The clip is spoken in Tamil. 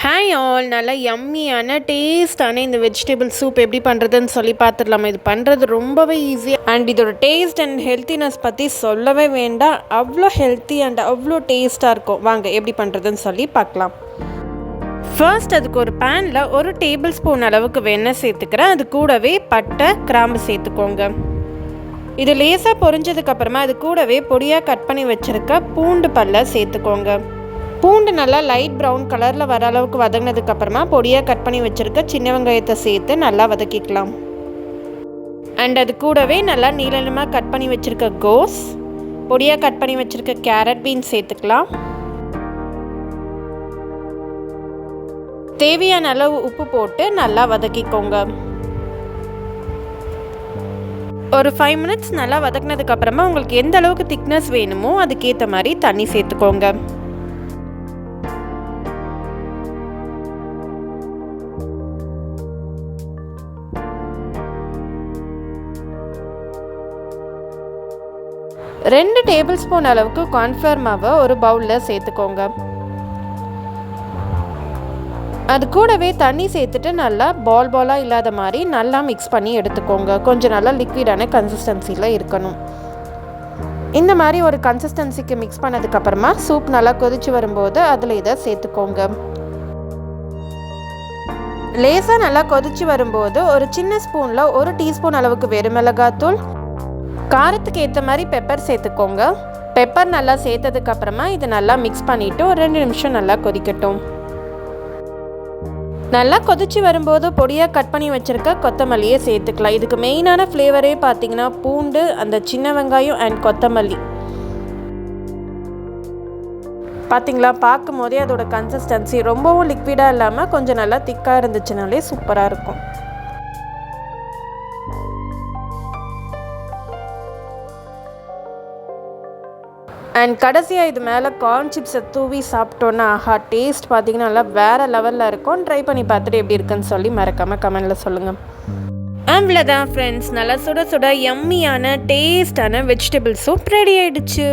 ஹாய் ஆல், நல்லா யம்மியான டேஸ்டான இந்த வெஜிடபிள் சூப் எப்படி பண்ணுறதுன்னு சொல்லி பார்த்துடலாமா. இது பண்ணுறது ரொம்பவே ஈஸி அண்ட் இதோட டேஸ்ட் அண்ட் ஹெல்த்தினஸ் பற்றி சொல்லவே வேண்டாம். அவ்வளோ ஹெல்த்தி அண்ட் அவ்வளோ டேஸ்ட்டாக இருக்கும். வாங்க எப்படி பண்ணுறதுன்னு சொல்லி பார்க்கலாம். ஃபர்ஸ்ட் அதுக்கு ஒரு பேனில் 1 டேபிள் ஸ்பூன் அளவுக்கு வெண்ணெய் சேர்த்துக்கிறேன். அது கூடவே பட்டை கிராம்பு சேர்த்துக்கோங்க. இது லேசாக பொரிஞ்சதுக்கப்புறமா அது கூடவே பொடியாக கட் பண்ணி வச்சுருக்க பூண்டு பல்லை சேர்த்துக்கோங்க. பூண்டு நல்லா லைட் ப்ரௌன் கலரில் வர அளவுக்கு வதங்கினதுக்கப்புறமா பொடியாக கட் பண்ணி வச்சுருக்க சின்ன வெங்காயத்தை சேர்த்து நல்லா வதக்கிக்கலாம். அண்ட் அது கூடவே நல்லா நீளமாக கட் பண்ணி வச்சுருக்க கோஸ், பொடியாக கட் பண்ணி வச்சுருக்க கேரட் பீன்ஸ் சேர்த்துக்கலாம். தேவையான அளவு உப்பு போட்டு நல்லா வதக்கிக்கோங்க. ஒரு 5 மினிட்ஸ் நல்லா வதக்கினதுக்கப்புறமா உங்களுக்கு எந்த அளவுக்கு திக்னஸ் வேணுமோ அதுக்கேற்ற மாதிரி தண்ணி சேர்த்துக்கோங்க. ரெண்டு டேபிள் ஸ்பூன் அளவுக்கு கார்ன்ஃப்ளவர் மாவை ஒரு பவுலில் சேர்த்துக்கோங்க. அது கூடவே தண்ணி சேர்த்துட்டு நல்லா பாலாக இல்லாத மாதிரி நல்லா மிக்ஸ் பண்ணி எடுத்துக்கோங்க. கொஞ்சம் நல்லா லிக்விடான கன்சிஸ்டன்சியில் இருக்கணும். இந்த மாதிரி ஒரு கன்சிஸ்டன்சிக்கு மிக்ஸ் பண்ணதுக்கப்புறமா சூப் நல்லா கொதிச்சு வரும்போது அதில் இதை சேர்த்துக்கோங்க. லேசாக நல்லா கொதிச்சு வரும்போது ஒரு சின்ன ஸ்பூனில் 1 டீஸ்பூன் அளவுக்கு வெறுமிளகாத்தூள், காரத்துக்கு ஏற்ற மாதிரி பெப்பர் சேர்த்துக்கோங்க. பெப்பர் நல்லா சேர்த்ததுக்கப்புறமா இதை நல்லா மிக்ஸ் பண்ணிவிட்டு ஒரு 2 நிமிஷம் நல்லா கொதிக்கட்டும். நல்லா கொதிச்சு வரும்போது பொடியாக கட் பண்ணி வச்சுருக்க கொத்தமல்லியை சேர்த்துக்கலாம். இதுக்கு மெயினான ஃப்ளேவரே பார்த்திங்கன்னா பூண்டு, அந்த சின்ன வெங்காயம் அண்ட் கொத்தமல்லி. பார்த்திங்களா, பார்க்கும் போதே அதோட கன்சிஸ்டன்சி ரொம்பவும் லிக்விடாக இல்லாமல் கொஞ்சம் நல்லா திக்காக இருந்துச்சுனாலே சூப்பராக இருக்கும். அண்ட் கடைசியாக இது மேலே கார்ன் சிப்ஸை தூவி சாப்பிட்டோன்னா ஆஹா, டேஸ்ட் பார்த்திங்கன்னா நல்லா வேறு லெவலில் இருக்கும். ட்ரை பண்ணி பார்த்துட்டு எப்படி இருக்குன்னு சொல்லி மறக்காமல் கமெண்டில் சொல்லுங்கள். அவ்வளோதான் ஃப்ரெண்ட்ஸ், நல்லா சுட சுட யம்மியான டேஸ்டான வெஜிடபிள் சூப் ரெடி ஆகிடுச்சு.